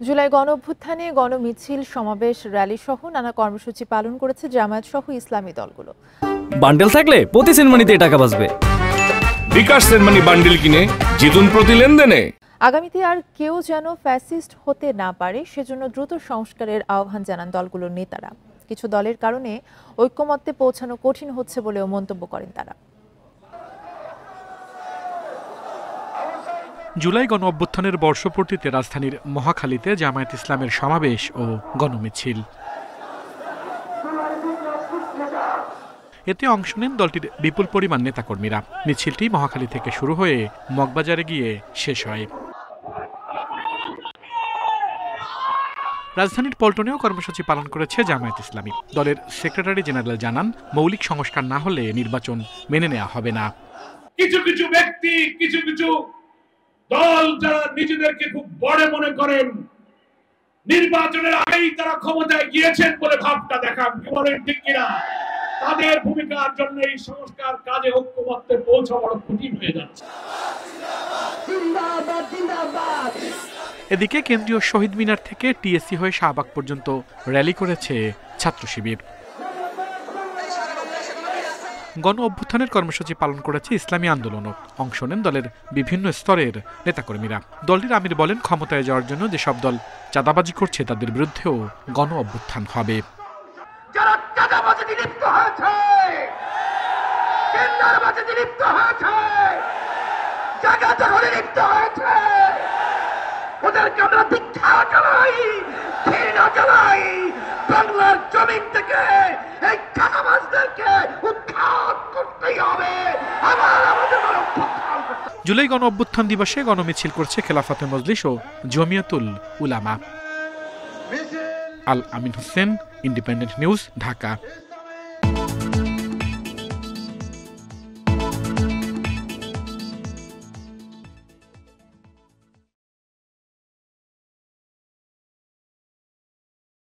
জুলাই গণঅভ্যুত্থানে গণমিছিল, সমাবেশ, র্যালি সহ নানা কর্মসূচি পালন করেছে জামায়াত সহ ইসলামী দলগুলো। বান্ডেল থাকলে প্রতি সেনমানিতে টাকা বাঁচবে। বিকাশ সেনমানি বান্ডেল কিনে জিতুন প্রতি লেনদেনে। আগামীতে আর কেউ যেন ফ্যাসিস্ট হতে না পারে সেজন্য দ্রুত সংস্কারের আহ্বান জানান দলগুলোর নেতারা। কিছু দলের কারণে ঐক্যমত্যে পৌঁছানো কঠিন হচ্ছে বলেও মন্তব্য করেন তারা। জুলাই গণঅভ্যুত্থানের বর্ষপূর্তিতে রাজধানীর মহাখালীতে জামায়াত ইসলামের সমাবেশ ও গণমিছিল। এতে অংশ নেন দলটির বিপুল পরিমাণ নেতাকর্মীরা। মিছিলটি মহাখালী থেকে শুরু হয়ে মগবাজারে গিয়ে শেষ হয়। রাজধানীর পল্টনেও কর্মসূচি পালন করেছে জামায়াত ইসলামী। দলের সেক্রেটারি জেনারেল জানান, মৌলিক সংস্কার না হলে নির্বাচন মেনে নেওয়া হবে না। কিছু কিছু ব্যক্তি, কিছু কিছু দল যারা নিজেদেরকে খুব বড় মনে করেন, নির্বাচনের আগেই তারা ক্ষমতায় গিয়েছেন বলে ভাবটা দেখান, বলেন ঠিক কিনা? তাদের ভূমিকার জন্য এই সংস্কার কাজে ঐক্যমত্যে পৌঁছা বড় কঠিন হয়ে যাচ্ছে। এদিকে কেন্দ্রীয় শহীদ মিনার থেকে টিএসসি হয়ে শাহবাগ পর্যন্ত র্যালি করেছে ছাত্র শিবির। গণ অভ্যুত্থানের কর্মসূচি পালন করেছে ইসলামী আন্দোলনও। অংশ নেন দলের বিভিন্ন স্তরের নেতাকর্মীরা। দলটির আমির বলেন, ক্ষমতায় যাওয়ার জন্য যেসব দল চাঁদাবাজি করছে তাদের বিরুদ্ধেও গণ অভ্যুত্থান হবে। যারা চাঁদাবাজিতে লিপ্ত হয়েছে, টেন্ডারবাজিতে লিপ্ত হয়েছে, জায়গা দখলে লিপ্ত হয়েছে, ওদেরকে আমরা ধিক্কার জানাই, ঘৃণা জানাই। বাংলার জমিন থেকে এই চাঁদাবাজদেরকে উৎখাত করতেই হবে। জুলাই গণ অভ্যুত্থান দিবসে গণমিছিল করছে খেলাফতে মজলিস ও জমিয়তুল উলামা। আল আমিন হোসেন, ইন্ডিপেন্ডেন্ট নিউজ, ঢাকা।